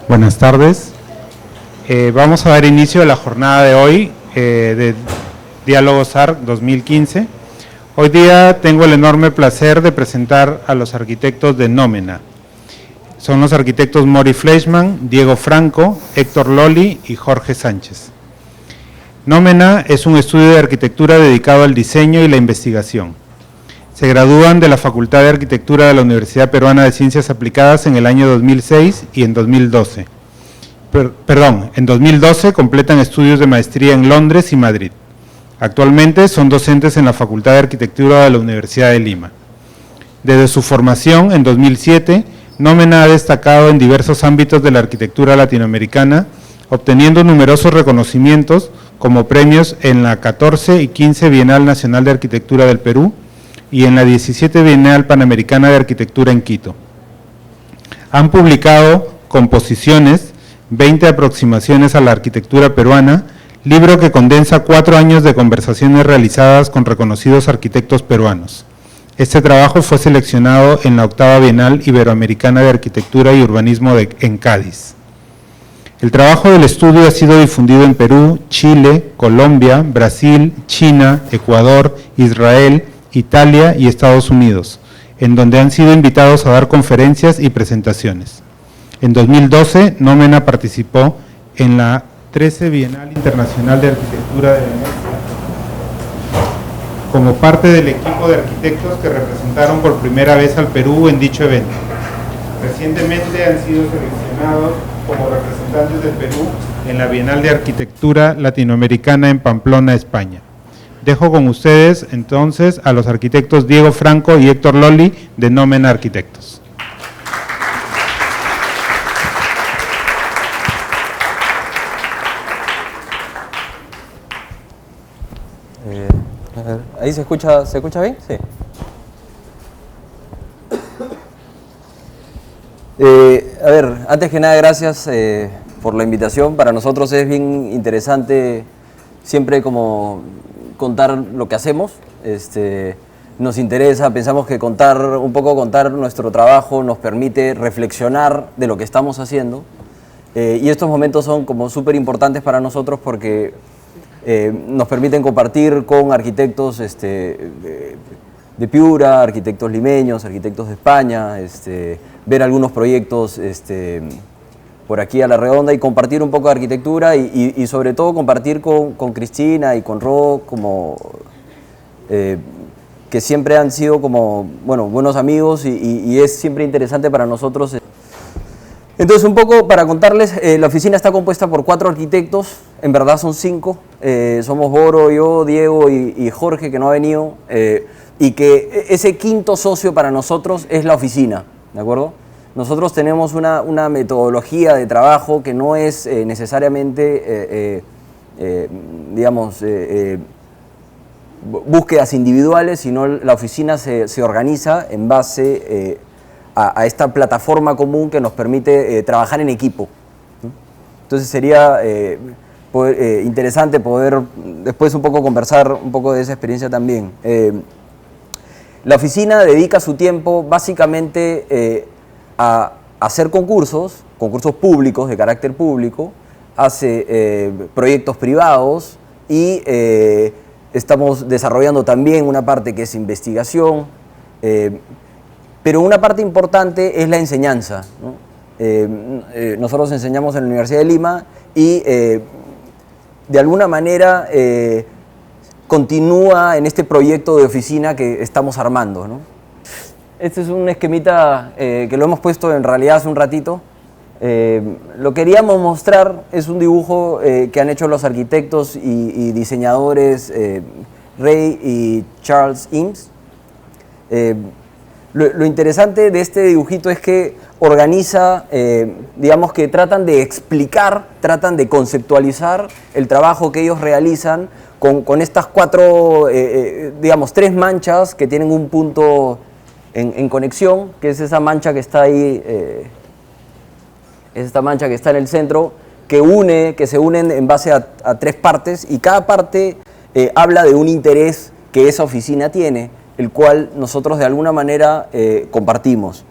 Buenas tardes. Vamos a dar inicio a la jornada de hoy de Diálogos ARC 2015. Hoy día tengo el enorme placer de presentar a los arquitectos de Nómena. Son los arquitectos Mori Fleischmann, Diego Franco, Héctor Lolli y Jorge Sánchez. Nómena es un estudio de arquitectura dedicado al diseño y la investigación. Se gradúan de la Facultad de Arquitectura de la Universidad Peruana de Ciencias Aplicadas en el año 2006 y en 2012. En 2012 completan estudios de maestría en Londres y Madrid. Actualmente son docentes en la Facultad de Arquitectura de la Universidad de Lima. Desde su formación, en 2007, Nómena ha destacado en diversos ámbitos de la arquitectura latinoamericana, obteniendo numerosos reconocimientos como premios en la 14 y 15 Bienal Nacional de Arquitectura del Perú y en la 17 Bienal Panamericana de Arquitectura en Quito. Han publicado Composiciones, 20 aproximaciones a la arquitectura peruana, libro que condensa 4 años de conversaciones realizadas con reconocidos arquitectos peruanos. Este trabajo fue seleccionado en la 8ª Bienal Iberoamericana de Arquitectura y Urbanismo en Cádiz. El trabajo del estudio ha sido difundido en Perú, Chile, Colombia, Brasil, China, Ecuador, Israel, Italia y Estados Unidos, en donde han sido invitados a dar conferencias y presentaciones. En 2012, Nómena participó en la 13 Bienal Internacional de Arquitectura de Venecia, como parte del equipo de arquitectos que representaron por primera vez al Perú en dicho evento. Recientemente han sido seleccionados como representantes del Perú en la Bienal de Arquitectura Latinoamericana en Pamplona, España. Dejo con ustedes entonces a los arquitectos Diego Franco y Héctor Lolli de Nómena Arquitectos. ¿Ahí se escucha bien? Sí. A ver, antes que nada, gracias por la invitación. Para nosotros es bien interesante siempre como contar lo que hacemos. Nos interesa, pensamos que contar nuestro trabajo nos permite reflexionar de lo que estamos haciendo. Y estos momentos son como súper importantes para nosotros porque nos permiten compartir con arquitectos de Piura, arquitectos limeños, arquitectos de España, ver algunos proyectos por aquí a la redonda y compartir un poco de arquitectura y sobre todo compartir con Cristina y con Ro como que siempre han sido como buenos amigos y es siempre interesante para nosotros. Entonces, un poco para contarles, la oficina está compuesta por 4 arquitectos, en verdad son 5, somos Boro, yo, Diego y Jorge, que no ha venido, y que ese quinto socio para nosotros es la oficina, ¿de acuerdo? Nosotros tenemos una metodología de trabajo que no es necesariamente, búsquedas individuales, sino la oficina se organiza en base a esta plataforma común que nos permite trabajar en equipo. Entonces sería interesante poder después un poco conversar un poco de esa experiencia también. La oficina dedica su tiempo básicamente a hacer concursos públicos, de carácter público, hace proyectos privados y estamos desarrollando también una parte que es investigación, pero una parte importante es la enseñanza, ¿no? Nosotros enseñamos en la Universidad de Lima y de alguna manera continúa en este proyecto de oficina que estamos armando, ¿no? Este es un esquemita que lo hemos puesto en realidad hace un ratito. Lo queríamos mostrar, es un dibujo que han hecho los arquitectos y diseñadores Ray y Charles Eames. Lo interesante de este dibujito es que organiza, digamos que tratan de explicar, tratan de conceptualizar el trabajo que ellos realizan con estas 4, 3 manchas que tienen un punto en conexión, que es esa mancha que está ahí, es esta mancha que está en el centro, que se unen en base a 3 partes y cada parte habla de un interés que esa oficina tiene, el cual nosotros de alguna manera compartimos.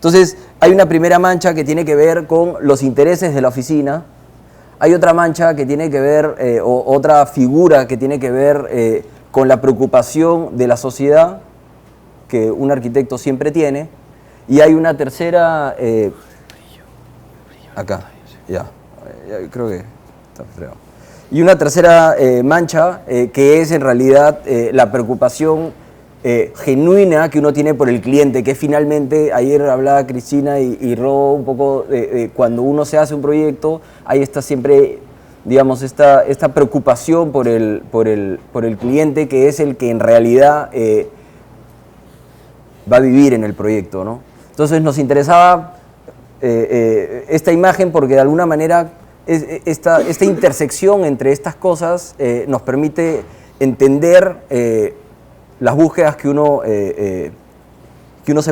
Entonces, hay una primera mancha que tiene que ver con los intereses de la oficina, hay otra mancha que tiene que ver, o otra figura que tiene que ver con la preocupación de la sociedad, que un arquitecto siempre tiene, y hay una tercera, acá, ya, creo que está fregado. Y una tercera mancha que es en realidad la preocupación genuina que uno tiene por el cliente, que es finalmente, ayer hablaba Cristina y Ro un poco, cuando uno se hace un proyecto, ahí está siempre, digamos, esta preocupación por el cliente, que es el que en realidad va a vivir en el proyecto, ¿no? Entonces nos interesaba esta imagen porque de alguna manera esta intersección entre estas cosas nos permite entender las búsquedas que uno se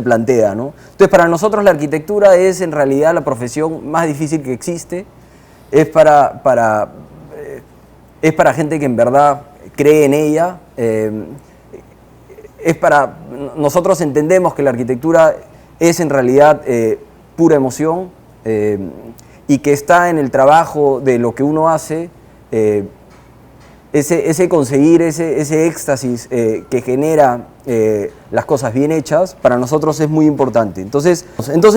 plantea, ¿no? Entonces, para nosotros la arquitectura es en realidad la profesión más difícil que existe, es para gente que en verdad cree en ella, nosotros entendemos que la arquitectura es en realidad pura emoción y que está en el trabajo de lo que uno hace, ese conseguir ese éxtasis que genera las cosas bien hechas, para nosotros es muy importante. Entonces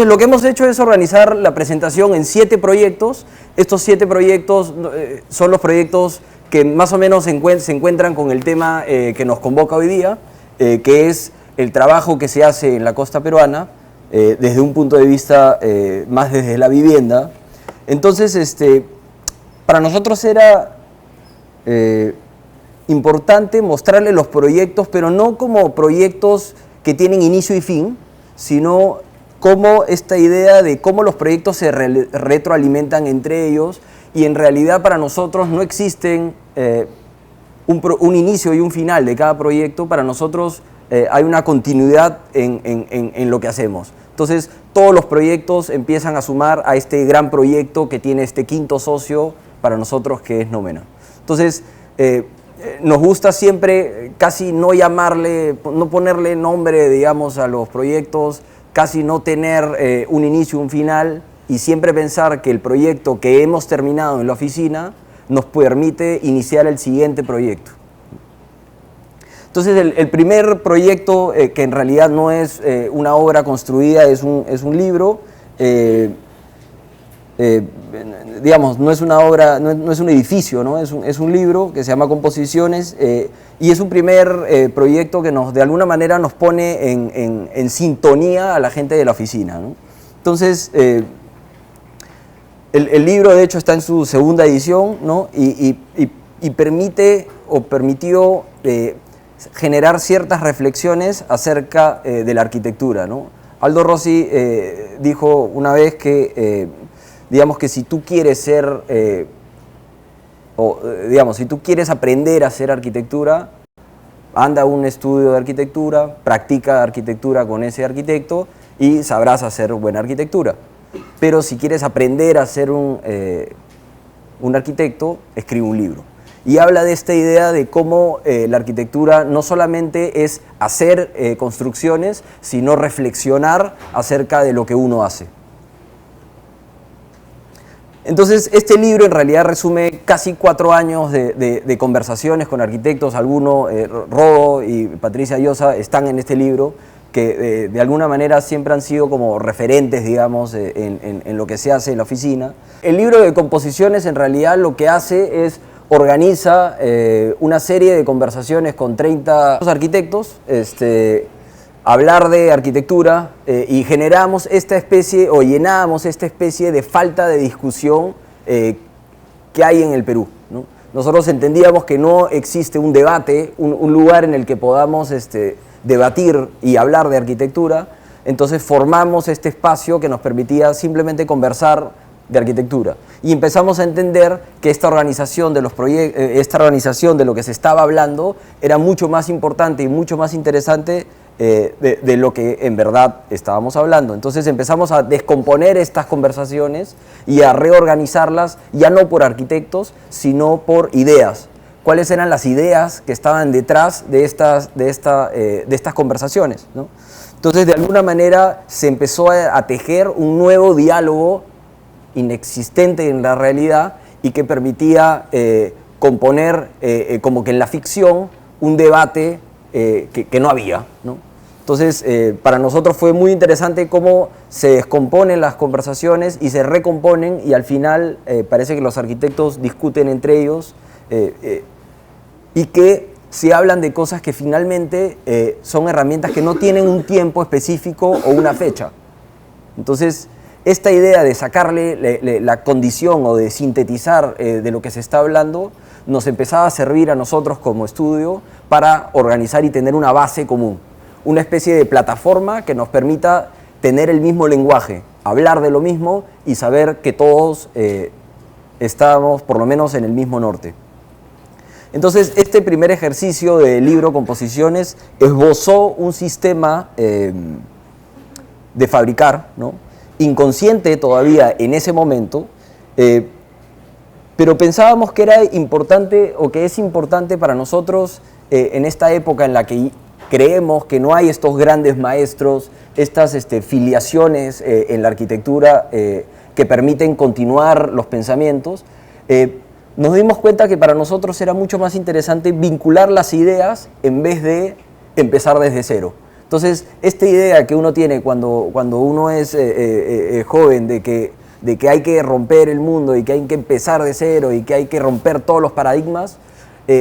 lo que hemos hecho es organizar la presentación en 7 proyectos. Estos 7 proyectos son los proyectos que más o menos se encuentran con el tema que nos convoca hoy día, que es el trabajo que se hace en la costa peruana, desde un punto de vista más desde la vivienda. Entonces, para nosotros era importante mostrarle los proyectos, pero no como proyectos que tienen inicio y fin, sino como esta idea de cómo los proyectos se retroalimentan entre ellos, y en realidad para nosotros no existen un inicio y un final de cada proyecto. Para nosotros hay una continuidad en lo que hacemos. Entonces todos los proyectos empiezan a sumar a este gran proyecto que tiene este quinto socio para nosotros, que es Nomena. Entonces, nos gusta siempre casi no ponerle nombre, digamos, a los proyectos, casi no tener un inicio, un final, y siempre pensar que el proyecto que hemos terminado en la oficina nos permite iniciar el siguiente proyecto. Entonces, el primer proyecto, que en realidad no es una obra construida, es un libro. Digamos, no es una obra, no es un edificio, ¿no? Es un libro que se llama Composiciones, y es un primer proyecto que de alguna manera nos pone en sintonía a la gente de la oficina, ¿no? Entonces, el libro de hecho está en su segunda edición, ¿no? y permite o permitió generar ciertas reflexiones acerca de la arquitectura, ¿no? Aldo Rossi dijo una vez que digamos que si tú quieres si tú quieres aprender a hacer arquitectura, anda a un estudio de arquitectura, practica arquitectura con ese arquitecto y sabrás hacer buena arquitectura. Pero si quieres aprender a ser un arquitecto, escribe un libro. Y habla de esta idea de cómo la arquitectura no solamente es hacer construcciones, sino reflexionar acerca de lo que uno hace. Entonces, este libro en realidad resume casi 4 años de conversaciones con arquitectos. Algunos, Rodo y Patricia Llosa, están en este libro, que de alguna manera siempre han sido como referentes, digamos, en lo que se hace en la oficina. El libro de composiciones en realidad lo que hace es organiza una serie de conversaciones con 30 arquitectos, hablar de arquitectura, y generamos esta especie, o llenamos esta especie de falta de discusión que hay en el Perú, ¿no? Nosotros entendíamos que no existe un debate, un lugar en el que podamos debatir y hablar de arquitectura. Entonces formamos este espacio que nos permitía simplemente conversar de arquitectura, y empezamos a entender que esta organización de los proyectos, esta organización de lo que se estaba hablando era mucho más importante y mucho más interesante de lo que en verdad estábamos hablando. Entonces empezamos a descomponer estas conversaciones y a reorganizarlas, ya no por arquitectos, sino por ideas. ¿Cuáles eran las ideas que estaban detrás de estas conversaciones, ¿no? Entonces, de alguna manera, se empezó a tejer un nuevo diálogo inexistente en la realidad y que permitía componer, como que en la ficción, un debate que no había, ¿no? Entonces, para nosotros fue muy interesante cómo se descomponen las conversaciones y se recomponen, y al final parece que los arquitectos discuten entre ellos y que se hablan de cosas que finalmente son herramientas que no tienen un tiempo específico o una fecha. Entonces, esta idea de sacarle la condición o de sintetizar de lo que se está hablando nos empezaba a servir a nosotros como estudio para organizar y tener una base común, una especie de plataforma que nos permita tener el mismo lenguaje, hablar de lo mismo y saber que todos estamos por lo menos en el mismo norte. Entonces, este primer ejercicio de libro composiciones esbozó un sistema de fabricar, ¿no? Inconsciente todavía en ese momento, pero pensábamos que era importante o que es importante para nosotros en esta época en la que creemos que no hay estos grandes maestros, estas filiaciones en la arquitectura que permiten continuar los pensamientos. Nos dimos cuenta que para nosotros era mucho más interesante vincular las ideas en vez de empezar desde cero. Entonces, esta idea que uno tiene cuando uno es joven de que hay que romper el mundo y que hay que empezar de cero y que hay que romper todos los paradigmas,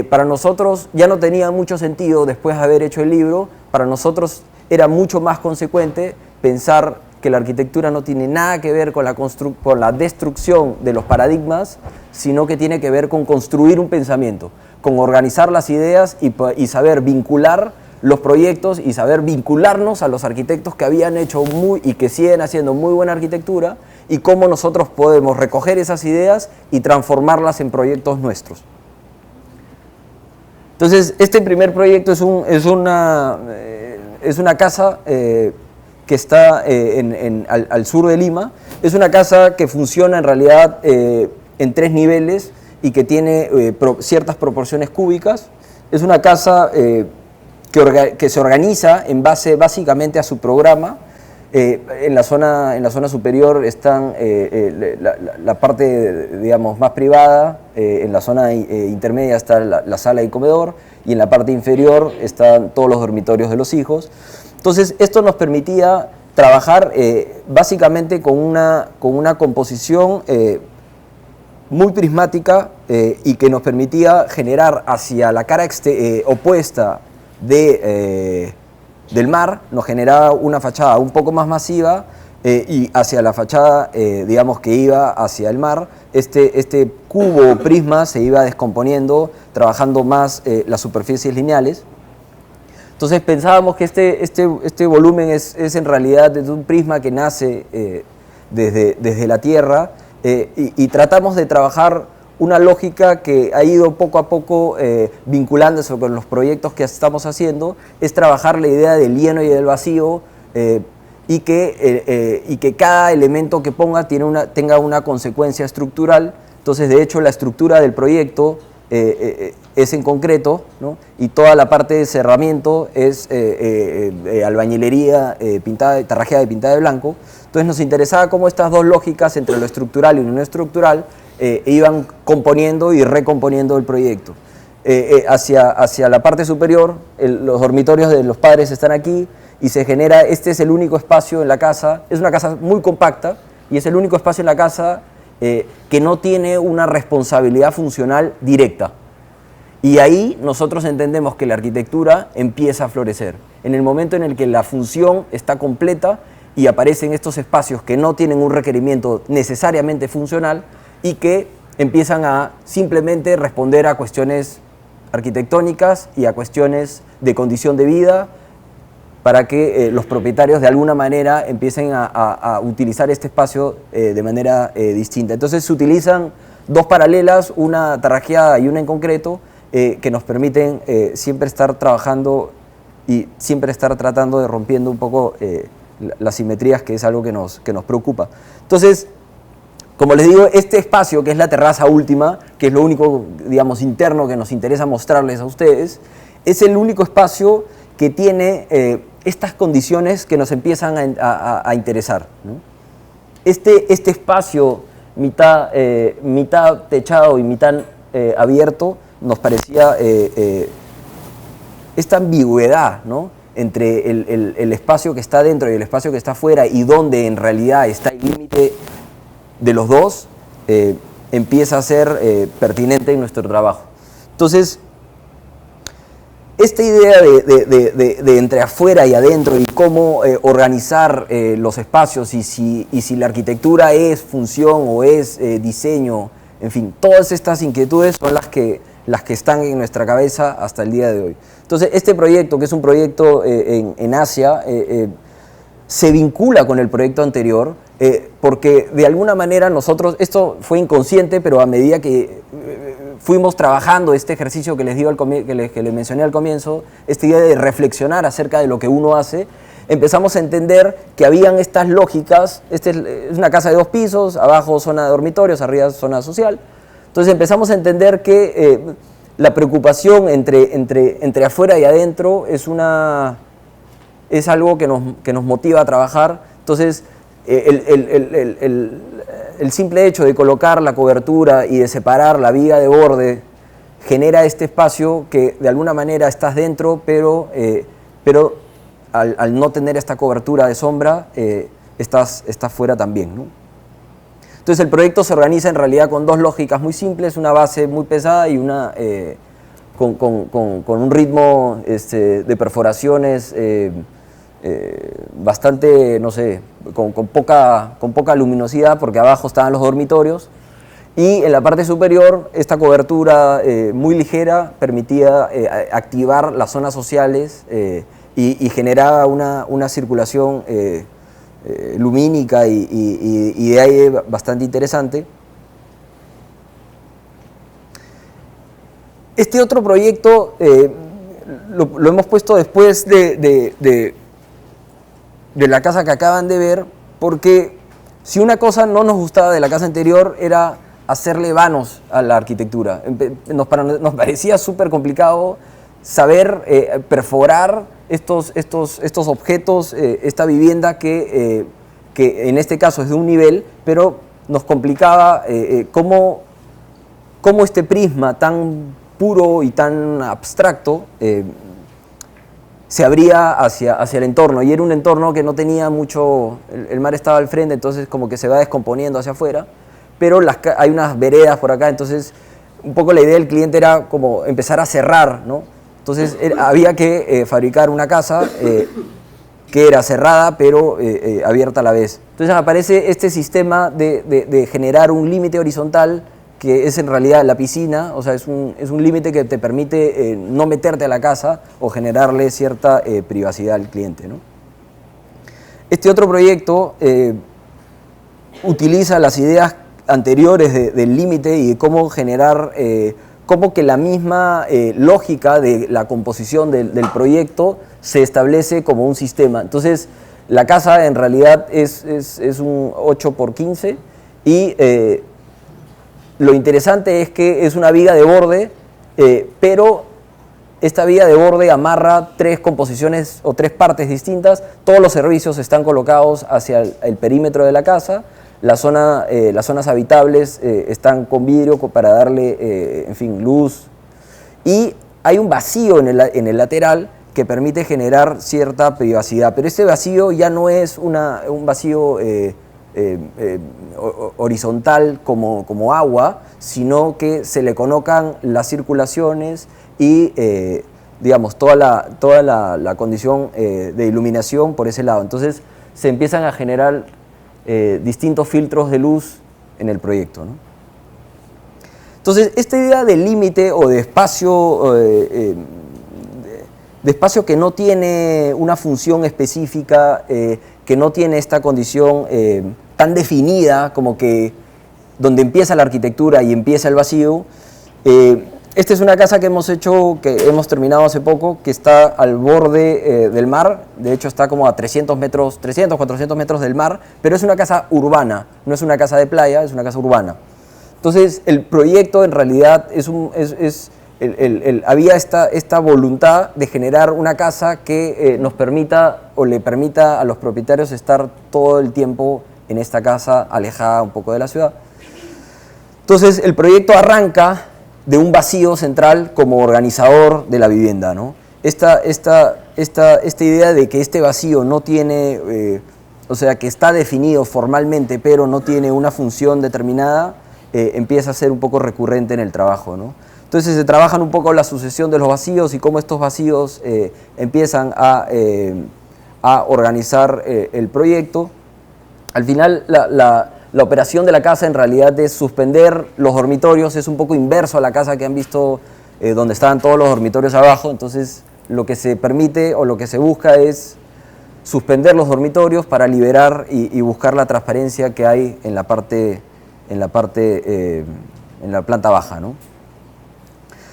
para nosotros ya no tenía mucho sentido después de haber hecho el libro. Para nosotros era mucho más consecuente pensar que la arquitectura no tiene nada que ver con la destrucción de los paradigmas, sino que tiene que ver con construir un pensamiento, con organizar las ideas y saber vincular los proyectos y saber vincularnos a los arquitectos que habían hecho y que siguen haciendo muy buena arquitectura, y cómo nosotros podemos recoger esas ideas y transformarlas en proyectos nuestros. Entonces, este primer proyecto es una casa que está al sur de Lima. Es una casa que funciona en realidad en 3 niveles y que tiene ciertas proporciones cúbicas. Es una casa que se organiza en base básicamente a su programa. En la zona superior están la parte, digamos, más privada, en la zona intermedia está la sala y comedor, y en la parte inferior están todos los dormitorios de los hijos. Entonces, esto nos permitía trabajar básicamente con una composición muy prismática y que nos permitía generar hacia la cara opuesta del mar, nos generaba una fachada un poco más masiva, y hacia la fachada, digamos, que iba hacia el mar, este cubo o prisma se iba descomponiendo, trabajando más las superficies lineales. Entonces pensábamos que este volumen es en realidad desde un prisma que nace desde la Tierra, y tratamos de trabajar una lógica que ha ido poco a poco vinculándose con los proyectos que estamos haciendo, es trabajar la idea del lleno y del vacío, y que cada elemento que ponga tenga una consecuencia estructural. Entonces, de hecho, la estructura del proyecto es en concreto, ¿no? Y toda la parte de cerramiento es albañilería tarrajeada y pintada de blanco. Entonces nos interesaba cómo estas dos lógicas entre lo estructural y lo no estructural iban componiendo y recomponiendo el proyecto. Hacia la parte superior, los dormitorios de los padres están aquí, y se genera, este es el único espacio en la casa, es una casa muy compacta, y es el único espacio en la casa que no tiene una responsabilidad funcional directa. Y ahí nosotros entendemos que la arquitectura empieza a florecer. En el momento en el que la función está completa y aparecen estos espacios que no tienen un requerimiento necesariamente funcional y que empiezan a simplemente responder a cuestiones arquitectónicas y a cuestiones de condición de vida, para que los propietarios de alguna manera empiecen a utilizar este espacio de manera distinta. Entonces se utilizan dos paralelas, una tarrajeada y una en concreto, que nos permiten siempre estar trabajando y siempre estar tratando de rompiendo un poco las simetrías, que es algo que nos preocupa. Entonces, como les digo, este espacio, que es la terraza última, que es lo único, digamos, interno que nos interesa mostrarles a ustedes, es el único espacio que tiene estas condiciones que nos empiezan a interesar, ¿no? Este espacio mitad techado y mitad abierto nos parecía esta ambigüedad, ¿no?, entre el espacio que está dentro y el espacio que está afuera, y donde en realidad está el límite de los dos, empieza a ser pertinente en nuestro trabajo. Entonces, esta idea de entre afuera y adentro y cómo organizar los espacios, y si la arquitectura es función o es diseño, en fin, todas estas inquietudes son las que están en nuestra cabeza hasta el día de hoy. Entonces, este proyecto, que es un proyecto en Asia, se vincula con el proyecto anterior, porque de alguna manera nosotros, esto fue inconsciente, pero a medida que fuimos trabajando este ejercicio que les mencioné al comienzo, esta idea de reflexionar acerca de lo que uno hace, empezamos a entender que habían estas lógicas. Esta es una casa de 2 pisos, abajo zona de dormitorios, arriba zona social. Entonces empezamos a entender que la preocupación entre afuera y adentro es algo que nos motiva a trabajar. Entonces el simple hecho de colocar la cobertura y de separar la viga de borde genera este espacio que de alguna manera estás dentro, pero al no tener esta cobertura de sombra, estás fuera también, ¿no? Entonces el proyecto se organiza en realidad con 2 lógicas muy simples: una base muy pesada y una con un ritmo de perforaciones bastante, no sé, con poca luminosidad, porque abajo estaban los dormitorios, y en la parte superior esta cobertura muy ligera permitía activar las zonas sociales y generaba una circulación lumínica y de aire bastante interesante. Este otro proyecto lo hemos puesto después de la casa que acaban de ver, porque si una cosa no nos gustaba de la casa anterior era hacerle vanos a la arquitectura. Nos parecía súper complicado saber perforar estos objetos, esta vivienda que en este caso es de un nivel, pero nos complicaba cómo este prisma tan puro y tan abstracto se abría hacia el entorno, y era un entorno que no tenía mucho, el mar estaba al frente, entonces como que se va descomponiendo hacia afuera, pero hay unas veredas por acá, entonces un poco la idea del cliente era como empezar a cerrar, ¿no? Entonces había que fabricar una casa que era cerrada pero abierta a la vez. Entonces aparece este sistema de generar un límite horizontal, que es en realidad la piscina, o sea, es un límite que te permite no meterte a la casa o generarle cierta privacidad al cliente, ¿no? Este otro proyecto utiliza las ideas anteriores del límite y de cómo generar, cómo que la misma lógica de la composición del proyecto se establece como un sistema. Entonces, la casa en realidad es un 8x15 y lo interesante es que es una viga de borde, pero esta viga de borde amarra 3 composiciones o 3 partes distintas. Todos los servicios están colocados hacia el perímetro de la casa. Las zonas habitables están con vidrio para darle, en fin, luz. Y hay un vacío en el lateral que permite generar cierta privacidad. Pero este vacío ya no es un vacío horizontal como agua, sino que se le colocan las circulaciones y digamos toda la condición de iluminación por ese lado. Entonces se empiezan a generar distintos filtros de luz en el proyecto, ¿no? Entonces esta idea de límite o de espacio que no tiene una función específica, que no tiene esta condición tan definida como que donde empieza la arquitectura y empieza el vacío. Esta es una casa que hemos terminado hace poco, que está al borde del mar. De hecho está como a 300, 400 metros del mar, pero es una casa urbana, no es una casa de playa, es una casa urbana. Entonces el proyecto en realidad había esta voluntad de generar una casa que nos permita o le permita a los propietarios estar todo el tiempo en esta casa alejada un poco de la ciudad. Entonces el proyecto arranca de un vacío central como organizador de la vivienda, ¿no? Esta idea de que este vacío no tiene, o sea, que está definido formalmente, pero no tiene una función determinada, empieza a ser un poco recurrente en el trabajo, ¿no? Entonces se trabajan un poco la sucesión de los vacíos y cómo estos vacíos empiezan a organizar el proyecto. Al final la operación de la casa en realidad es suspender los dormitorios, es un poco inverso a la casa que han visto donde estaban todos los dormitorios abajo. Entonces lo que se permite o lo que se busca es suspender los dormitorios para liberar y buscar la transparencia que hay en la planta baja, ¿no?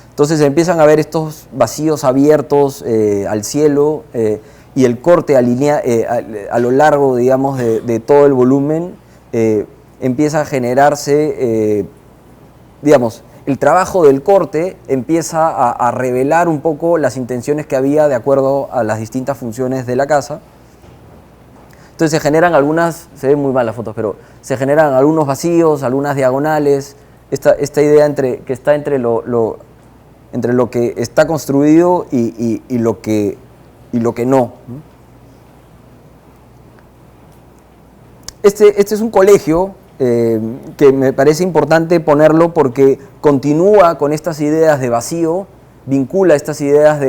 Entonces empiezan a ver estos vacíos abiertos al cielo y el corte a lo largo, digamos, de todo el volumen empieza a generarse, digamos, el trabajo del corte empieza a revelar un poco las intenciones que había de acuerdo a las distintas funciones de la casa. Entonces se generan se ven muy mal las fotos, pero se generan algunos vacíos, algunas diagonales, esta idea que está entre lo que está construido y lo que no. Este es un colegio que me parece importante ponerlo porque continúa con estas ideas de vacío, vincula estas ideas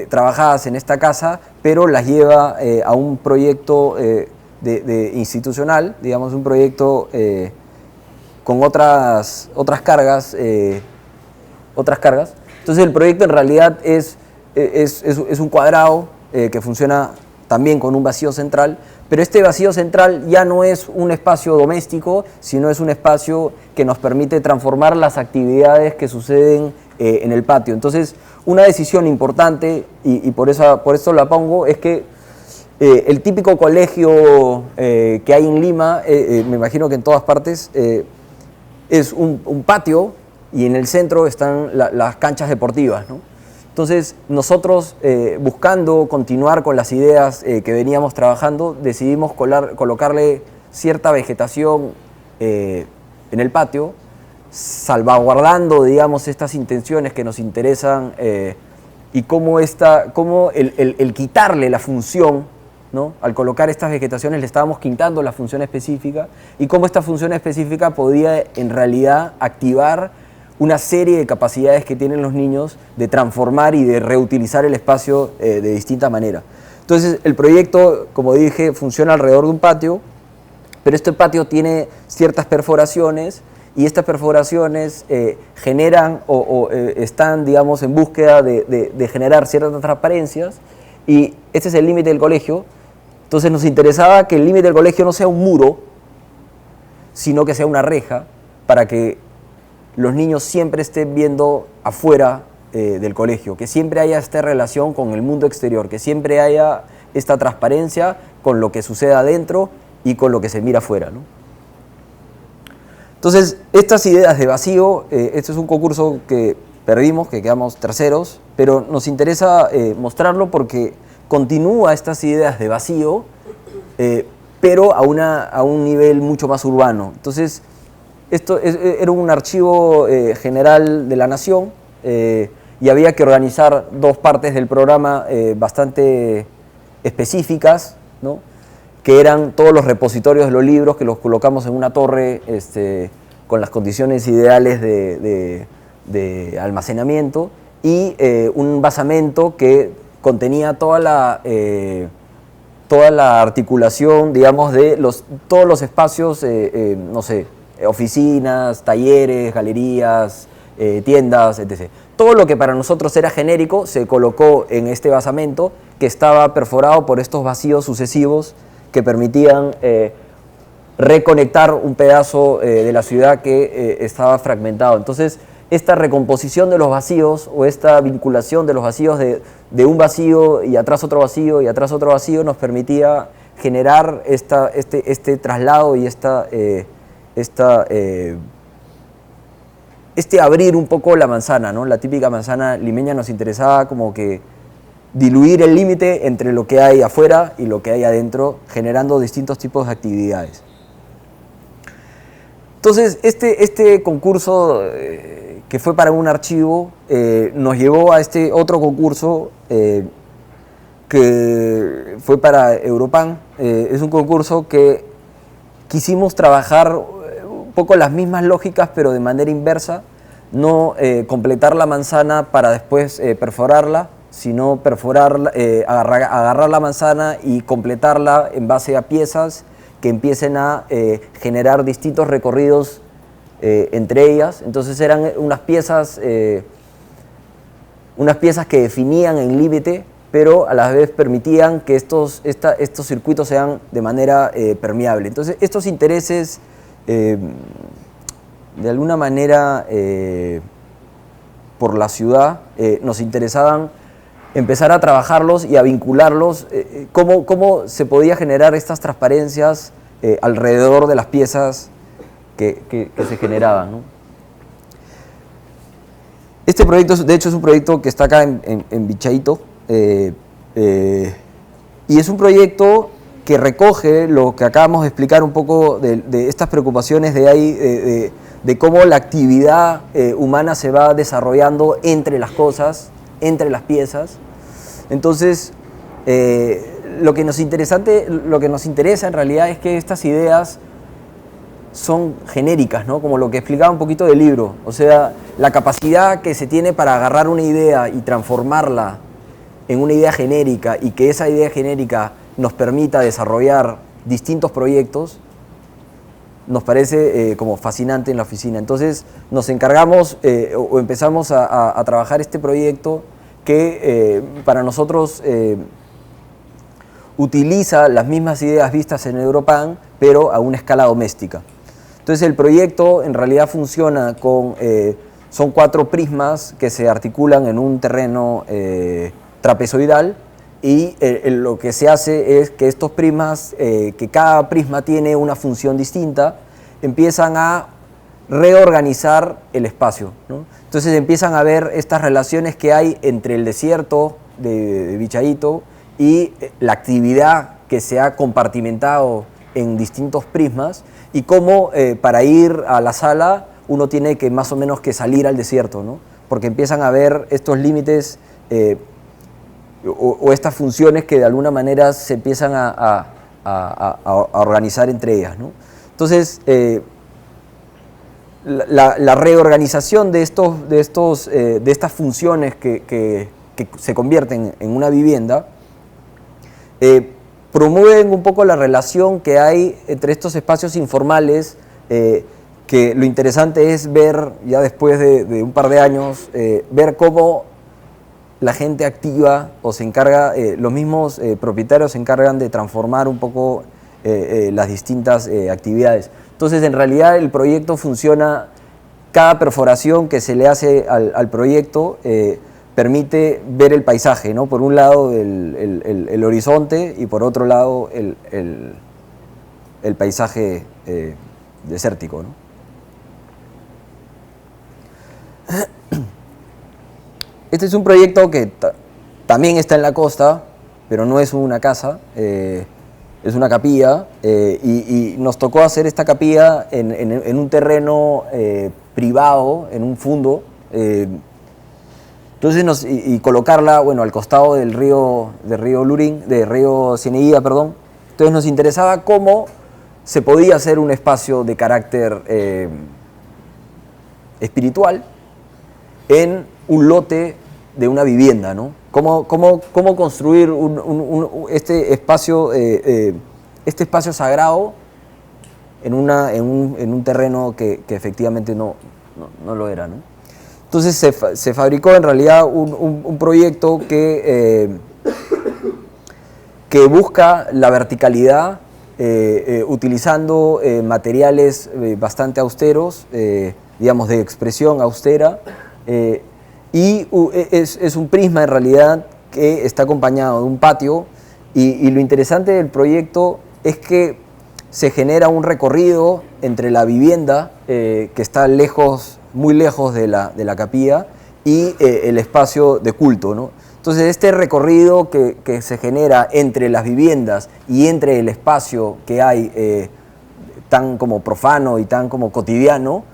trabajadas en esta casa, pero las lleva a un proyecto institucional, digamos un proyecto con otras cargas. Entonces el proyecto en realidad es un cuadrado que funciona también con un vacío central, pero este vacío central ya no es un espacio doméstico, sino es un espacio que nos permite transformar las actividades que suceden en el patio. Entonces, una decisión importante, y por eso la pongo, es que el típico colegio que hay en Lima, me imagino que en todas partes, es un patio y en el centro están las canchas deportivas, ¿no? Entonces, nosotros, buscando continuar con las ideas que veníamos trabajando, decidimos colocarle cierta vegetación en el patio, salvaguardando, digamos, estas intenciones que nos interesan y cómo el quitarle la función, ¿no? Al colocar estas vegetaciones le estábamos quitando la función específica y cómo esta función específica podía en realidad activar una serie de capacidades que tienen los niños de transformar y de reutilizar el espacio de distinta manera. Entonces el proyecto, como dije, funciona alrededor de un patio, pero este patio tiene ciertas perforaciones y estas perforaciones generan o están, digamos, en búsqueda de generar ciertas transparencias y este es el límite del colegio. Entonces nos interesaba que el límite del colegio no sea un muro, sino que sea una reja para que los niños siempre estén viendo afuera del colegio, que siempre haya esta relación con el mundo exterior, que siempre haya esta transparencia con lo que sucede adentro y con lo que se mira afuera, ¿no? Entonces, estas ideas de vacío, este es un concurso que perdimos, que quedamos terceros, pero nos interesa mostrarlo porque continúa estas ideas de vacío, pero a un nivel mucho más urbano. Entonces, esto era un archivo general de la Nación y había que organizar dos partes del programa bastante específicas, ¿no? Que eran todos los repositorios de los libros que los colocamos en una torre con las condiciones ideales de almacenamiento y un basamento que contenía toda la articulación, digamos, de todos los espacios, no sé, oficinas, talleres, galerías, tiendas, etc. Todo lo que para nosotros era genérico se colocó en este basamento que estaba perforado por estos vacíos sucesivos que permitían reconectar un pedazo de la ciudad que estaba fragmentado. Entonces, esta recomposición de los vacíos o esta vinculación de los vacíos de un vacío y atrás otro vacío y atrás otro vacío nos permitía generar este traslado y esta abrir un poco la manzana, ¿no? La típica manzana limeña nos interesaba como que diluir el límite entre lo que hay afuera y lo que hay adentro, generando distintos tipos de actividades. Entonces, este concurso que fue para un archivo nos llevó a este otro concurso que fue para Europan. Es un concurso que quisimos trabajar un poco las mismas lógicas, pero de manera inversa, no completar la manzana para después perforarla, sino perforarla, agarrar la manzana y completarla en base a piezas que empiecen a generar distintos recorridos entre ellas. Entonces eran unas piezas que definían el límite, pero a la vez permitían que estos circuitos sean de manera permeable. Entonces estos intereses, de alguna manera, por la ciudad, nos interesaban empezar a trabajarlos y a vincularlos, cómo se podía generar estas transparencias alrededor de las piezas que se generaban, ¿no? Este proyecto, de hecho, es un proyecto que está acá en Vichayito, y es un proyecto que recoge lo que acabamos de explicar un poco de estas preocupaciones de cómo la actividad humana se va desarrollando entre las cosas, entre las piezas. Entonces, lo que nos interesa en realidad es que estas ideas son genéricas, ¿no? Como lo que explicaba un poquito del libro. O sea, la capacidad que se tiene para agarrar una idea y transformarla en una idea genérica, y que esa idea genérica nos permita desarrollar distintos proyectos, nos parece como fascinante en la oficina. Entonces nos encargamos o empezamos a trabajar este proyecto que para nosotros utiliza las mismas ideas vistas en Europan, pero a una escala doméstica. Entonces el proyecto en realidad funciona con, son 4 prismas que se articulan en un terreno trapezoidal, y lo que se hace es que estos prismas, que cada prisma tiene una función distinta, empiezan a reorganizar el espacio, ¿no? Entonces empiezan a ver estas relaciones que hay entre el desierto de Vichayito y la actividad que se ha compartimentado en distintos prismas, y cómo para ir a la sala uno tiene que más o menos que salir al desierto, ¿no? Porque empiezan a ver estos límites o estas funciones que de alguna manera se empiezan a organizar entre ellas, ¿no? Entonces, la reorganización de estas funciones que se convierten en una vivienda promueven un poco la relación que hay entre estos espacios informales, que lo interesante es ver, ya después de un par de años, ver cómo la gente activa o se encarga, los mismos propietarios se encargan de transformar un poco las distintas actividades. Entonces, en realidad el proyecto funciona, cada perforación que se le hace al proyecto permite ver el paisaje, ¿no? Por un lado el horizonte, y por otro lado el paisaje desértico, ¿no? Este es un proyecto que también está en la costa, pero no es una casa, es una capilla, y nos tocó hacer esta capilla en un terreno privado, en un fundo, entonces y colocarla, bueno, al costado del río Cieneguilla, perdón. Entonces nos interesaba cómo se podía hacer un espacio de carácter espiritual en un lote de una vivienda, ¿no? ¿Cómo construir este espacio sagrado en un terreno que efectivamente no lo era, ¿no? Entonces se fabricó en realidad un proyecto que busca la verticalidad, utilizando materiales bastante austeros, digamos de expresión austera, y es un prisma en realidad que está acompañado de un patio, y lo interesante del proyecto es que se genera un recorrido entre la vivienda, que está lejos muy lejos de la capilla, y el espacio de culto, ¿no? Entonces este recorrido que se genera entre las viviendas y entre el espacio que hay tan como profano y tan como cotidiano,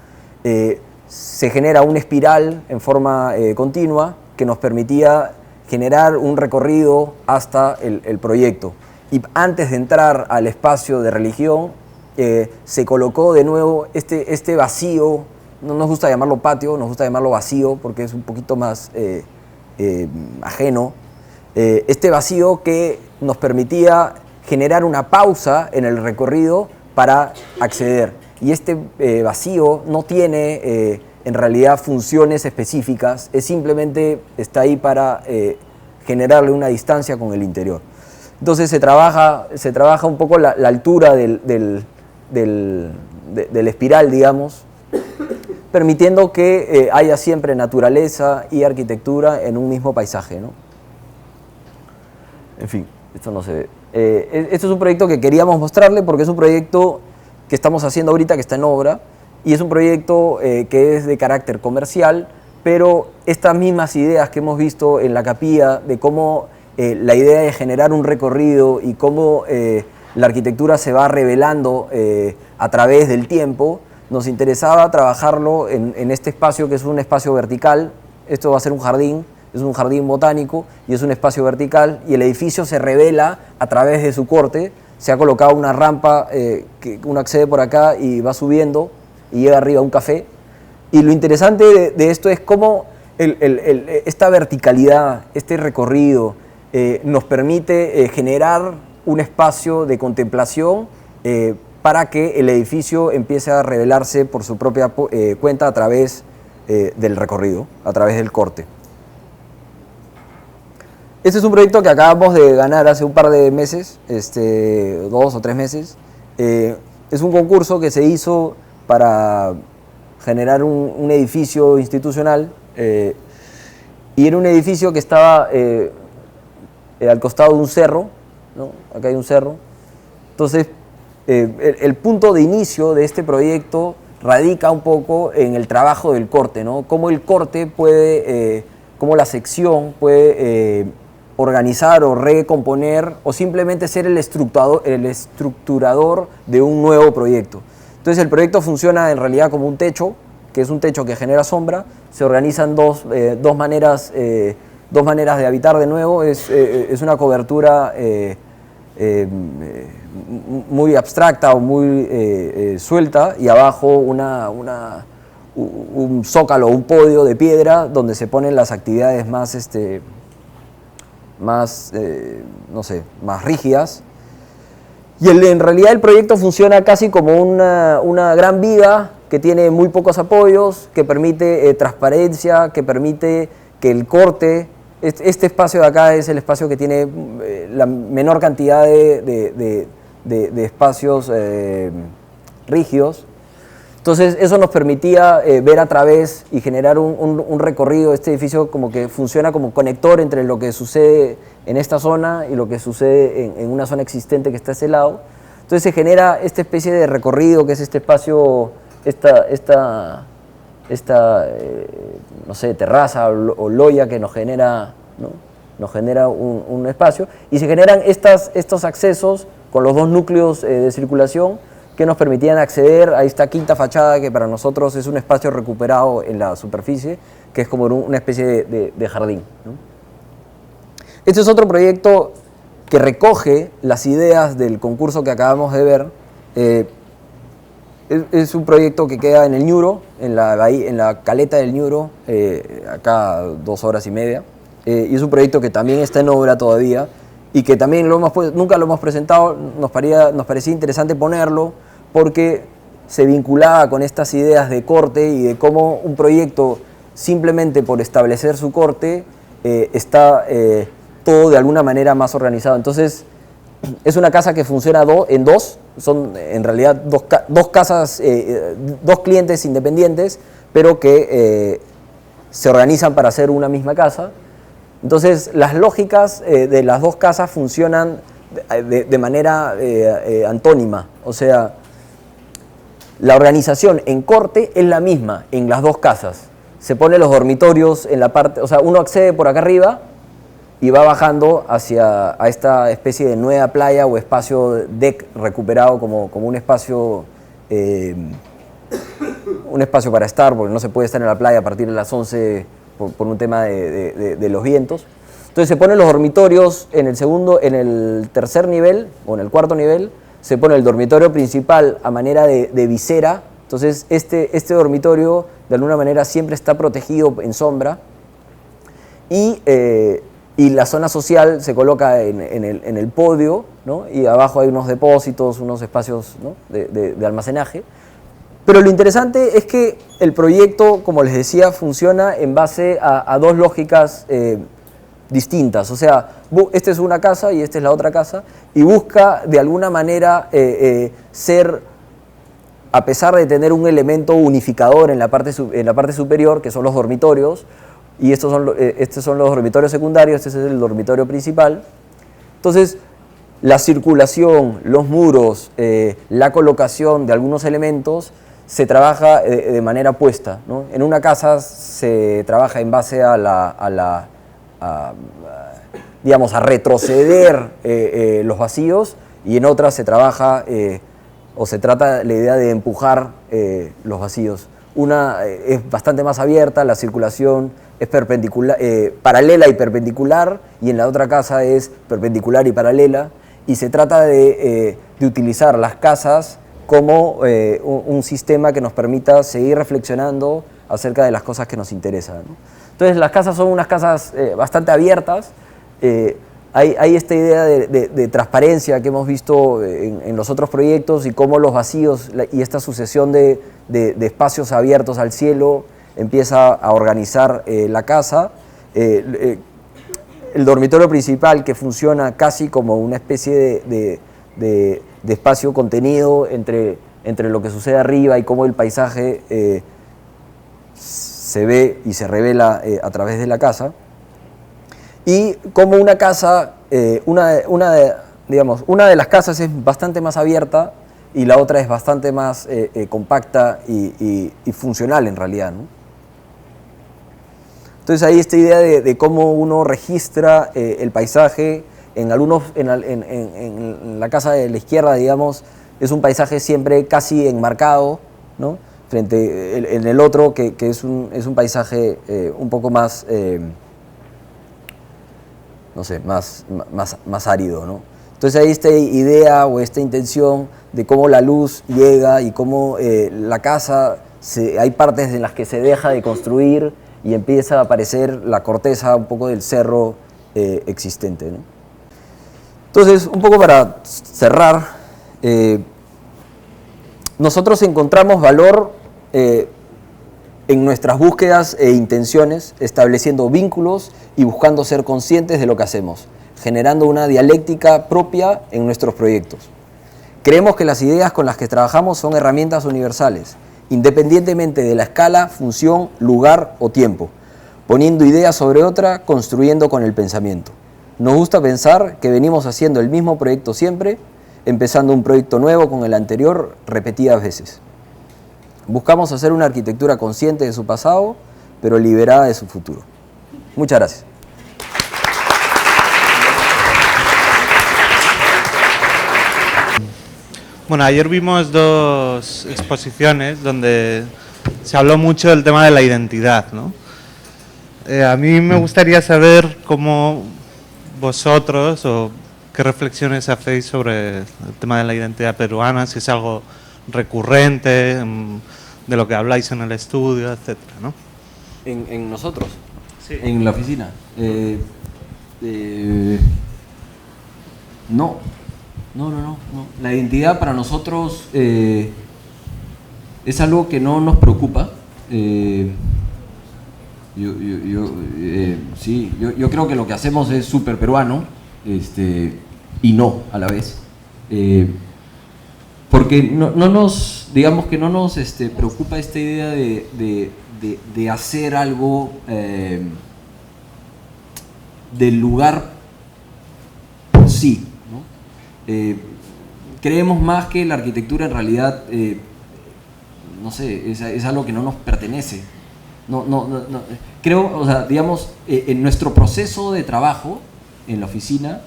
se genera una espiral en forma continua que nos permitía generar un recorrido hasta el proyecto. Y antes de entrar al espacio de religión, se colocó de nuevo este vacío. No nos gusta llamarlo patio, nos gusta llamarlo vacío porque es un poquito más ajeno. Este vacío que nos permitía generar una pausa en el recorrido para acceder. Y este vacío no tiene en realidad funciones específicas, simplemente está ahí para generarle una distancia con el interior. Entonces se trabaja un poco la altura del espiral, digamos, permitiendo que haya siempre naturaleza y arquitectura en un mismo paisaje, ¿no? En fin, esto no se ve. Este es un proyecto que queríamos mostrarle porque es un proyecto que estamos haciendo ahorita, que está en obra, y es un proyecto que es de carácter comercial, pero estas mismas ideas que hemos visto en la capilla, de cómo la idea de generar un recorrido y cómo la arquitectura se va revelando a través del tiempo, nos interesaba trabajarlo en este espacio que es un espacio vertical. Esto va a ser un jardín, es un jardín botánico y es un espacio vertical, y el edificio se revela a través de su corte. Se ha colocado una rampa que uno accede por acá y va subiendo y llega arriba a un café. Y lo interesante de esto es cómo esta verticalidad, este recorrido, nos permite generar un espacio de contemplación para que el edificio empiece a revelarse por su propia cuenta a través del recorrido, a través del corte. Este es un proyecto que acabamos de ganar hace un par de meses, 2 o 3 meses. Es un concurso que se hizo para generar un edificio institucional, y era un edificio que estaba al costado de un cerro, ¿no? Acá hay un cerro. Entonces, el punto de inicio de este proyecto radica un poco en el trabajo del corte, ¿no? Cómo el corte puede, cómo la sección puede organizar o recomponer o simplemente ser el estructurador de un nuevo proyecto. Entonces el proyecto funciona en realidad como un techo, que es un techo que genera sombra. Se organizan dos maneras de habitar de nuevo. Es una cobertura muy abstracta o muy suelta, y abajo un zócalo, un podio de piedra donde se ponen las actividades más rígidas. Y en realidad el proyecto funciona casi como una gran viga que tiene muy pocos apoyos, que permite transparencia, que permite que el corte, este espacio de acá es el espacio que tiene la menor cantidad de espacios rígidos. Entonces eso nos permitía ver a través y generar un recorrido. Este edificio como que funciona como conector entre lo que sucede en esta zona y lo que sucede en una zona existente que está a ese lado. Entonces se genera esta especie de recorrido que es este espacio, no sé, terraza o loya que nos genera, ¿no? Nos genera un espacio, y se generan estos accesos con los dos núcleos de circulación que nos permitían acceder a esta quinta fachada, que para nosotros es un espacio recuperado en la superficie, que es como una especie de jardín, ¿no? Este es otro proyecto que recoge las ideas del concurso que acabamos de ver. Es un proyecto que queda en el Ñuro, en la caleta del Ñuro, acá 2 horas y media, y es un proyecto que también está en obra todavía, y que también nunca lo hemos presentado. Nos parecía interesante ponerlo porque se vinculaba con estas ideas de corte y de cómo un proyecto, simplemente por establecer su corte, está todo de alguna manera más organizado. Entonces es una casa que funciona en dos, son en realidad dos casas, dos clientes independientes, pero que se organizan para hacer una misma casa. Entonces las lógicas de las dos casas funcionan de manera antónima. O sea, La organización en corte es la misma en las dos casas. Se ponen los dormitorios en la parte, o sea, uno accede por acá arriba y va bajando hacia a esta especie de nueva playa o espacio deck recuperado como un espacio para estar, porque no se puede estar en la playa a partir de las 11 por un tema de los vientos. Entonces se ponen los dormitorios en el tercer nivel o en el cuarto nivel, se pone el dormitorio principal a manera de visera. Entonces este dormitorio de alguna manera siempre está protegido en sombra y la zona social se coloca en el podio, ¿no? Y abajo hay unos depósitos, unos espacios, ¿no? de almacenaje. Pero lo interesante es que el proyecto, como les decía, funciona en base a dos lógicas distintas. O sea, esta es una casa y esta es la otra casa, y busca de alguna manera ser, a pesar de tener un elemento unificador en la parte superior, que son los dormitorios, y estos son los dormitorios secundarios, este es el dormitorio principal. Entonces, la circulación, los muros, la colocación de algunos elementos se trabaja de manera opuesta, ¿no? En una casa se trabaja en base a retroceder los vacíos, y en otras se trabaja o se trata la idea de empujar los vacíos. Una es bastante más abierta, la circulación es perpendicular, paralela y perpendicular, y en la otra casa es perpendicular y paralela, y se trata de utilizar las casas como un sistema que nos permita seguir reflexionando acerca de las cosas que nos interesan, ¿no? Entonces las casas son unas casas bastante abiertas. Hay esta idea de transparencia que hemos visto en los otros proyectos, y cómo los vacíos y esta sucesión de espacios abiertos al cielo empieza a organizar la casa. El dormitorio principal, que funciona casi como una especie de espacio contenido entre lo que sucede arriba y cómo el paisaje se ve y se revela a través de la casa. Y como una casa, una de las casas es bastante más abierta y la otra es bastante más compacta y funcional en realidad, ¿no? Entonces hay esta idea de cómo uno registra el paisaje. En la casa de la izquierda, digamos, es un paisaje siempre casi enmarcado, ¿no? Frente en el otro, que es un paisaje un poco más, no sé, más árido, ¿no? Entonces hay esta idea o esta intención de cómo la luz llega y cómo la casa, hay partes en las que se deja de construir y empieza a aparecer la corteza un poco del cerro existente, ¿no? Entonces, un poco para cerrar, nosotros encontramos valor en nuestras búsquedas e intenciones, estableciendo vínculos y buscando ser conscientes de lo que hacemos, generando una dialéctica propia en nuestros proyectos. Creemos que las ideas con las que trabajamos son herramientas universales, independientemente de la escala, función, lugar o tiempo, poniendo ideas sobre otra, construyendo con el pensamiento. Nos gusta pensar que venimos haciendo el mismo proyecto siempre, empezando un proyecto nuevo con el anterior repetidas veces. Buscamos hacer una arquitectura consciente de su pasado, pero liberada de su futuro. Muchas gracias. Bueno, ayer vimos dos exposiciones donde se habló mucho del tema de la identidad, ¿no? A mí me gustaría saber cómo vosotros o qué reflexiones hacéis sobre el tema de la identidad peruana, si es algo recurrente, de lo que habláis en el estudio, etcétera, ¿no? ¿En nosotros? Sí. ¿En la oficina? No. La identidad para nosotros es algo que no nos preocupa. Yo creo que lo que hacemos es súper peruano, y no a la vez, porque no nos preocupa esta idea de hacer algo del lugar por sí, ¿no? Creemos más que la arquitectura en realidad no sé, es algo que no nos pertenece. No. Creo, o sea, digamos, en nuestro proceso de trabajo en la oficina,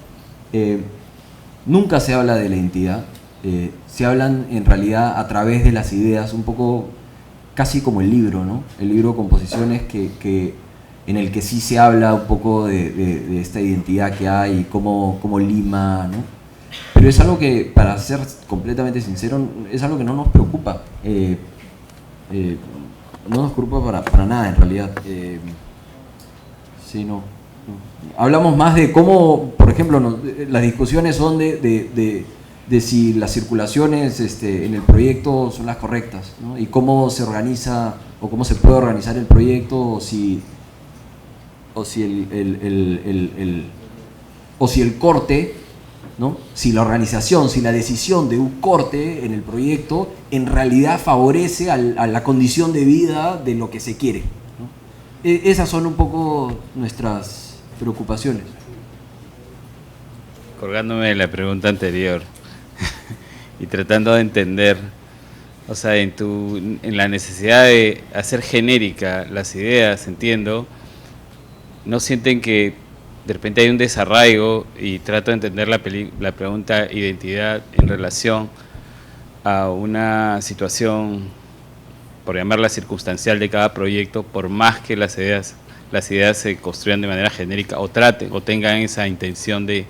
nunca se habla de la identidad, se hablan en realidad a través de las ideas, un poco casi como el libro, ¿no? El libro Composiciones en el que sí se habla un poco de esta identidad que hay, cómo lima, ¿no? Pero es algo que, para ser completamente sincero, es algo que no nos preocupa. No nos preocupa para nada, en realidad. Sí, no. Hablamos más de cómo, por ejemplo, las discusiones son de si las circulaciones en el proyecto son las correctas, ¿no? Y cómo se organiza o cómo se puede organizar el proyecto, o si el corte, ¿no? Si la organización, si la decisión de un corte en el proyecto en realidad favorece a la condición de vida de lo que se quiere, ¿no? Esas son un poco nuestras preocupaciones. Colgándome de la pregunta anterior y tratando de entender, o sea, en la necesidad de hacer genérica las ideas, entiendo, ¿no sienten que de repente hay un desarraigo? Y trato de entender la pregunta identidad en relación a una situación, por llamarla circunstancial, de cada proyecto, por más que las ideas se construyan de manera genérica o tengan esa intención de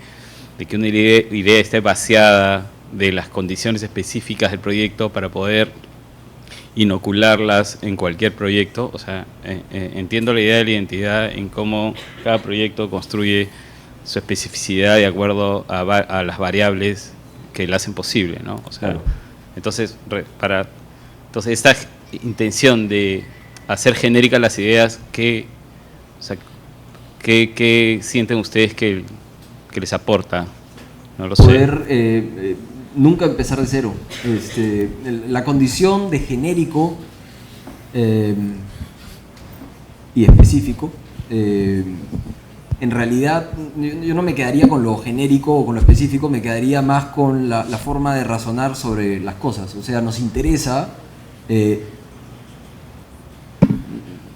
que una idea esté vaciada de las condiciones específicas del proyecto para poder inocularlas en cualquier proyecto. O sea, entiendo la idea de la identidad en cómo cada proyecto construye su especificidad de acuerdo a las variables que la hacen posible, ¿no? O sea, claro. Entonces esta intención de hacer genéricas las ideas, ¿qué sienten ustedes que les aporta? No lo sé. Nunca empezar de cero. La condición de genérico y específico, en realidad yo no me quedaría con lo genérico o con lo específico, me quedaría más con la forma de razonar sobre las cosas. O sea, nos interesa,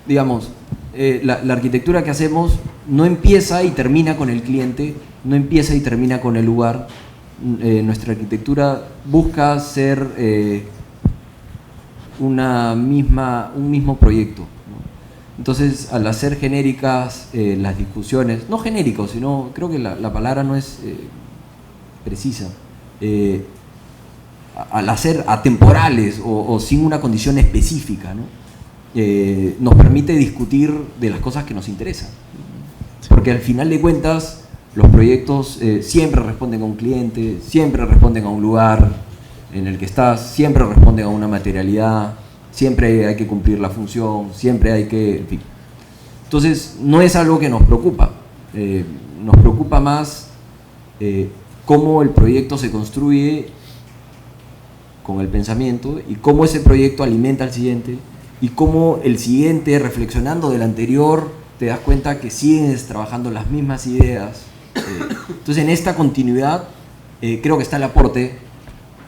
digamos, la arquitectura que hacemos no empieza y termina con el cliente, no empieza y termina con el lugar. Nuestra arquitectura busca ser un mismo proyecto, ¿no? Entonces, al hacer genéricas las discusiones, no genéricos, sino, creo que la palabra no es precisa, al hacer atemporales o sin una condición específica, ¿no? Nos permite discutir de las cosas que nos interesan, porque al final de cuentas los proyectos siempre responden a un cliente, siempre responden a un lugar en el que estás, siempre responden a una materialidad, siempre hay que cumplir la función, siempre hay que... En fin. Entonces, no es algo que nos preocupa. Nos preocupa más cómo el proyecto se construye con el pensamiento y cómo ese proyecto alimenta al siguiente y cómo el siguiente, reflexionando del anterior, te das cuenta que sigues trabajando las mismas ideas. Entonces, en esta continuidad creo que está el aporte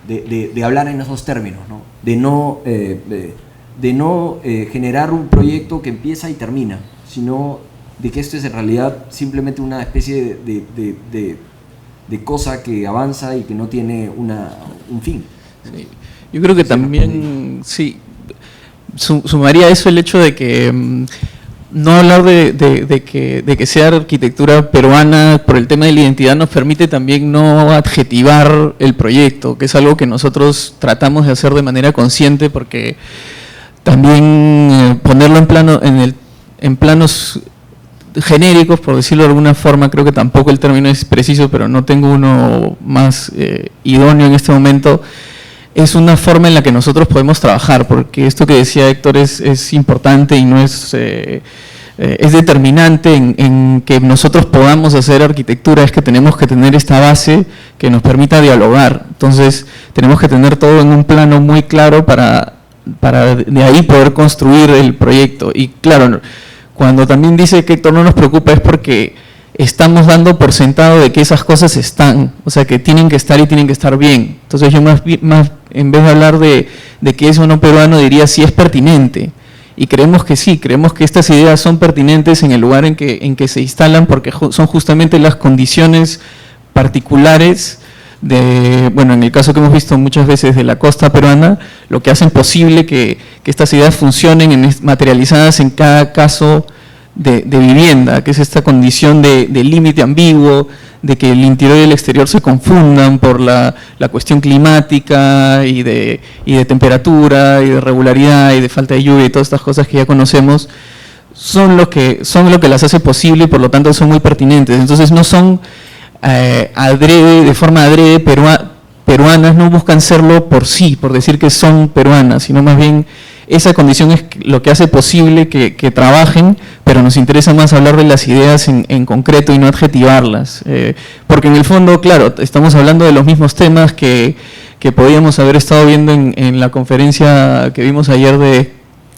de hablar en esos términos, ¿no? De no generar un proyecto que empieza y termina, sino de que esto es en realidad simplemente una especie de cosa que avanza y que no tiene un fin. Sí. Yo creo que también, sí, sumaría eso el hecho de que no hablar de que sea arquitectura peruana por el tema de la identidad nos permite también no adjetivar el proyecto, que es algo que nosotros tratamos de hacer de manera consciente, porque también ponerlo en planos genéricos, por decirlo de alguna forma, creo que tampoco el término es preciso, pero no tengo uno más idóneo en este momento. Es una forma en la que nosotros podemos trabajar, porque esto que decía Héctor es importante y no es determinante en que nosotros podamos hacer arquitectura, es que tenemos que tener esta base que nos permita dialogar. Entonces, tenemos que tener todo en un plano muy claro para de ahí poder construir el proyecto. Y claro, cuando también dice que Héctor no nos preocupa es porque estamos dando por sentado de que esas cosas están, o sea, que tienen que estar y tienen que estar bien. Entonces yo más en vez de hablar de que es o no peruano, diría si es pertinente. Y creemos que sí, creemos que estas ideas son pertinentes en el lugar en que se instalan, porque son justamente las condiciones particulares de, bueno, en el caso que hemos visto muchas veces de la costa peruana, lo que hacen posible que estas ideas funcionen materializadas en cada caso de vivienda, que es esta condición de límite ambiguo, de que el interior y el exterior se confundan por la cuestión climática y de temperatura y de regularidad y de falta de lluvia y todas estas cosas que ya conocemos, son lo que las hace posible y por lo tanto son muy pertinentes. Entonces no son de forma adrede peruanas, no buscan serlo por sí, por decir que son peruanas, sino más bien esa condición es lo que hace posible que trabajen, pero nos interesa más hablar de las ideas en concreto y no adjetivarlas. Porque en el fondo, claro, estamos hablando de los mismos temas que podíamos haber estado viendo en la conferencia que vimos ayer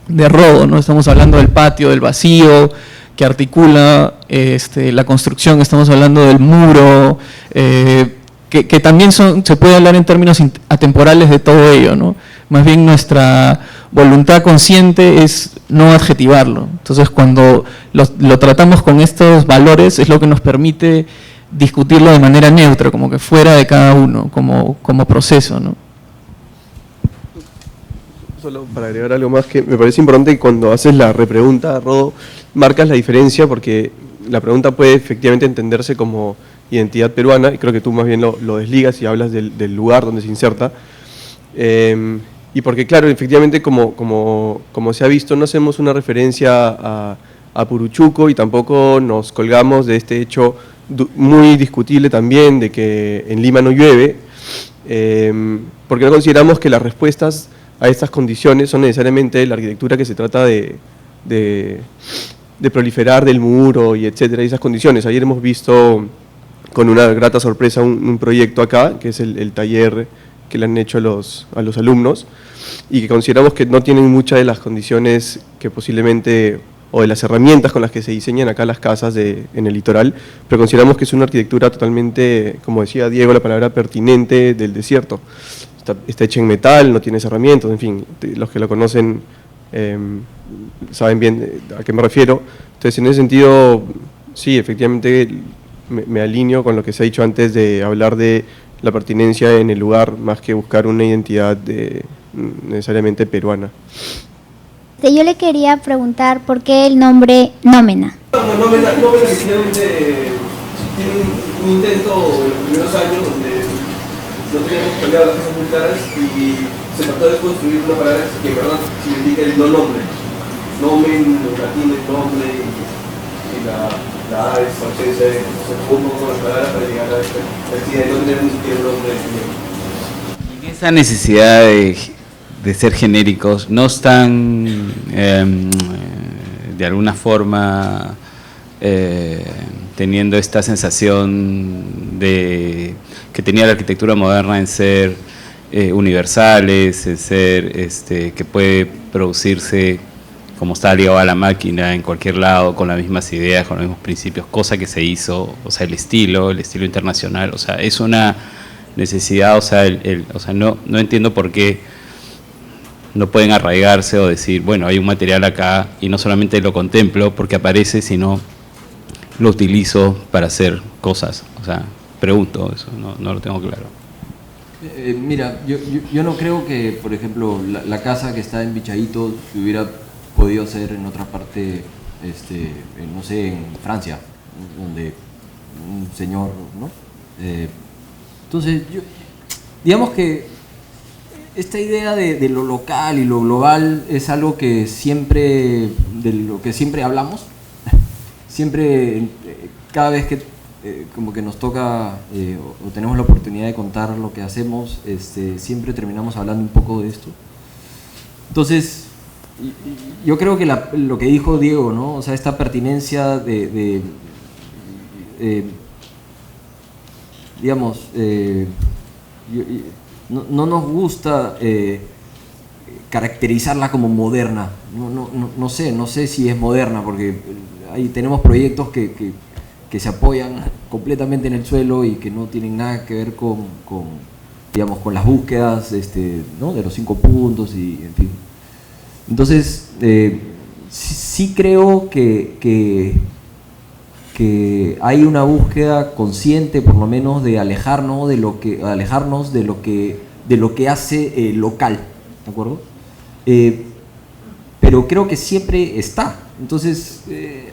de Rodo, ¿no? Estamos hablando del patio, del vacío, que articula la construcción, estamos hablando del muro, que también se puede hablar en términos atemporales de todo ello, ¿no? Más bien nuestra voluntad consciente es no adjetivarlo. Entonces, cuando lo tratamos con estos valores, es lo que nos permite discutirlo de manera neutra, como que fuera de cada uno, como proceso, ¿no? Solo para agregar algo más, que me parece importante que cuando haces la repregunta, Rodo, marcas la diferencia, porque la pregunta puede efectivamente entenderse como identidad peruana, y creo que tú más bien lo desligas y hablas del lugar donde se inserta. Y porque, claro, efectivamente, como se ha visto, no hacemos una referencia a Puruchuco y tampoco nos colgamos de este hecho muy discutible también de que en Lima no llueve, porque no consideramos que las respuestas a estas condiciones son necesariamente la arquitectura que se trata de proliferar del muro y etcétera, y esas condiciones. Ayer hemos visto con una grata sorpresa un proyecto acá, que es el taller que le han hecho a los alumnos, y que consideramos que no tienen muchas de las condiciones que posiblemente, o de las herramientas con las que se diseñan acá las casas en el litoral, pero consideramos que es una arquitectura totalmente, como decía Diego, la palabra pertinente del desierto. Está hecha en metal, no tiene herramientas, en fin, los que lo conocen saben bien a qué me refiero. Entonces, en ese sentido, sí, efectivamente me alineo con lo que se ha dicho antes de hablar de la pertinencia en el lugar, más que buscar una identidad necesariamente peruana. Yo le quería preguntar por qué el nombre Nómena. Nómena definitivamente tiene un intento en los primeros años donde no teníamos que cambiar las cosas muy claras y se trató de construir una palabra que en verdad significa el no nombre. Nomen, en latín es nombre y la A es ausencia, se jugó un poco con las palabras para llegar a esta idea de no tener ni siquiera un nombre definido. Y esa necesidad de ser genéricos no están de alguna forma teniendo esta sensación de que tenía la arquitectura moderna en ser universales, en ser que puede producirse como está ligado a la máquina en cualquier lado, con las mismas ideas, con los mismos principios, cosa que se hizo, o sea, el estilo internacional, o sea, es una necesidad, o sea, no entiendo por qué no pueden arraigarse o decir, bueno, hay un material acá y no solamente lo contemplo porque aparece, sino lo utilizo para hacer cosas, o sea, pregunto eso, no lo tengo claro. Mira, yo no creo que, por ejemplo, la casa que está en Bichadito se hubiera podido hacer en otra parte, no sé, en Francia, donde un señor, ¿no? Entonces, digamos que esta idea de lo local y lo global es algo que de lo que siempre hablamos, siempre, cada vez que como que nos toca o tenemos la oportunidad de contar lo que hacemos, siempre terminamos hablando un poco de esto. Entonces, yo creo que lo que dijo Diego, ¿no? O sea, esta pertinencia digamos, no nos gusta caracterizarla como moderna. No sé si es moderna, porque ahí tenemos proyectos que se apoyan completamente en el suelo y que no tienen nada que ver con digamos, con las búsquedas ¿no? de los 5 puntos y en fin. Entonces, sí creo que hay una búsqueda consciente, por lo menos, de alejarnos de lo que hace local, ¿de acuerdo? Pero creo que siempre está. Entonces,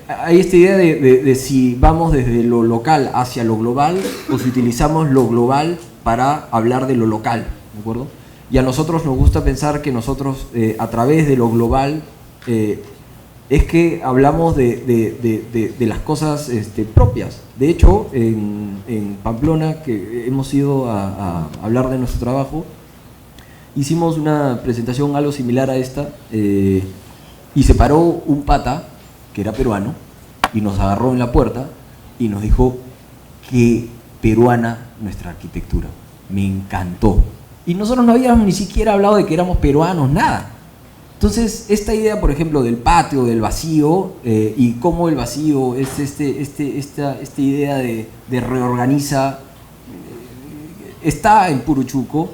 hay esta idea de si vamos desde lo local hacia lo global o si utilizamos lo global para hablar de lo local, ¿de acuerdo? Y a nosotros nos gusta pensar que nosotros, a través de lo global, es que hablamos de las cosas propias. De hecho, en Pamplona, que hemos ido a hablar de nuestro trabajo, hicimos una presentación algo similar a esta, y se paró un pata, que era peruano, y nos agarró en la puerta y nos dijo: qué peruana nuestra arquitectura, me encantó. Y nosotros no habíamos ni siquiera hablado de que éramos peruanos, nada. Entonces, esta idea, por ejemplo, del patio, del vacío, y cómo el vacío es esta idea de reorganiza, está en Puruchuco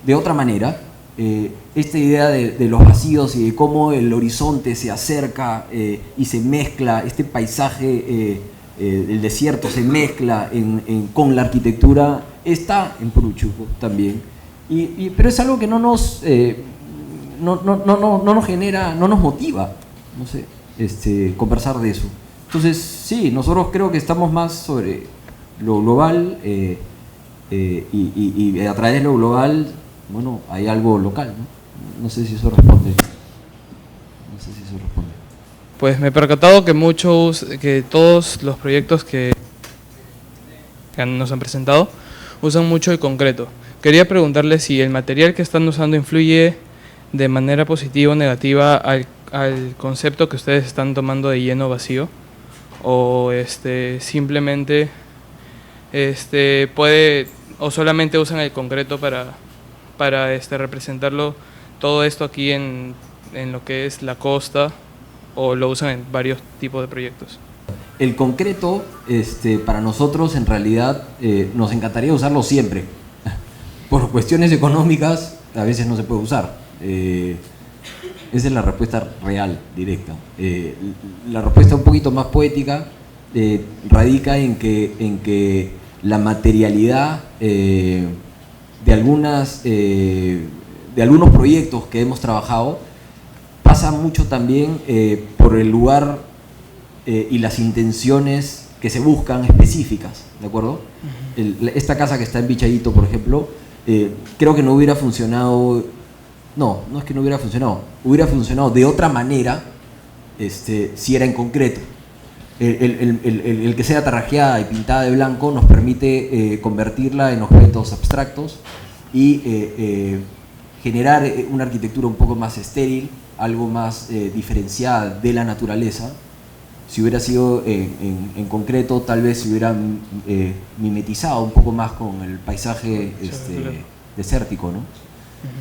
de otra manera. Esta idea de los vacíos y de cómo el horizonte se acerca y se mezcla, este paisaje del desierto se mezcla con la arquitectura, está en Puruchuco también. Pero es algo que no nos genera, no nos motiva, no sé, conversar de eso. Entonces, sí, nosotros creo que estamos más sobre lo global y a través de lo global, bueno, hay algo local, ¿no? No sé si eso responde. Pues me he percatado que todos los proyectos que nos han presentado usan mucho el concreto. Quería preguntarle si el material que están usando influye de manera positiva o negativa al concepto que ustedes están tomando de lleno vacío, o simplemente puede, o solamente usan el concreto para representarlo todo esto aquí en lo que es la costa, o lo usan en varios tipos de proyectos. El concreto, para nosotros en realidad nos encantaría usarlo siempre. Por cuestiones económicas a veces no se puede usar. Esa es la respuesta real, directa. La respuesta un poquito más poética radica en que la materialidad de algunos proyectos que hemos trabajado pasa mucho también por el lugar y las intenciones que se buscan específicas, ¿de acuerdo? Esta casa que está en Vichayito, por ejemplo, creo que no hubiera funcionado, no es que no hubiera funcionado de otra manera si era en concreto. El que sea tarrajeada y pintada de blanco nos permite convertirla en objetos abstractos y generar una arquitectura un poco más estéril, algo más diferenciada de la naturaleza. Si hubiera sido en concreto, tal vez se hubiera mimetizado un poco más con el paisaje desértico, ¿no?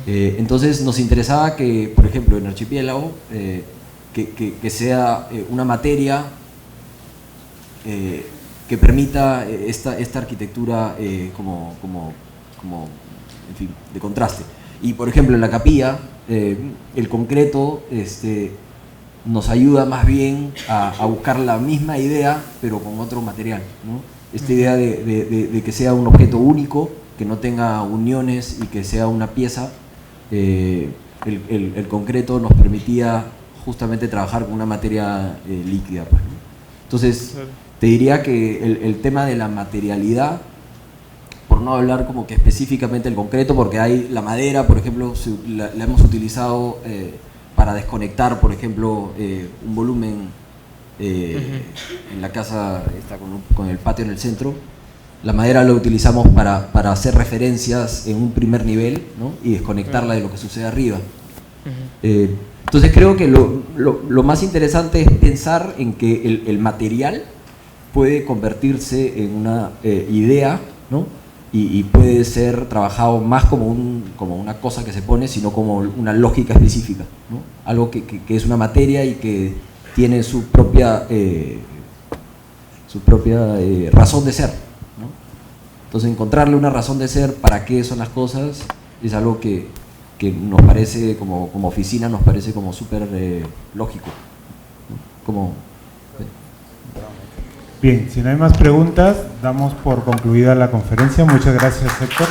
Entonces nos interesaba que, por ejemplo, en Archipiélago, que sea una materia que permita esta arquitectura como en fin, de contraste. Y por ejemplo en la capilla, el concreto nos ayuda más bien a buscar la misma idea pero con otro material, ¿no? Esta idea de que sea un objeto único, que no tenga uniones y que sea una pieza. El concreto nos permitía justamente trabajar con una materia líquida, pues, ¿no? Entonces te diría que el tema de la materialidad, por no hablar como que específicamente del concreto, porque hay la madera, por ejemplo, la hemos utilizado para desconectar, por ejemplo, un volumen en la casa esta con el patio en el centro. La madera la utilizamos para hacer referencias en un primer nivel, ¿no? Y desconectarla de lo que sucede arriba. Entonces creo que lo más interesante es pensar en que el material puede convertirse en una idea, ¿no? Y puede ser trabajado más como una cosa que se pone, sino como una lógica específica, ¿no? Algo que es una materia y que tiene su propia razón de ser, ¿no? Entonces, encontrarle una razón de ser para qué son las cosas es algo que nos parece, como oficina, nos parece como súper lógico, ¿no? Como... Bien, si no hay más preguntas, damos por concluida la conferencia. Muchas gracias, Héctor.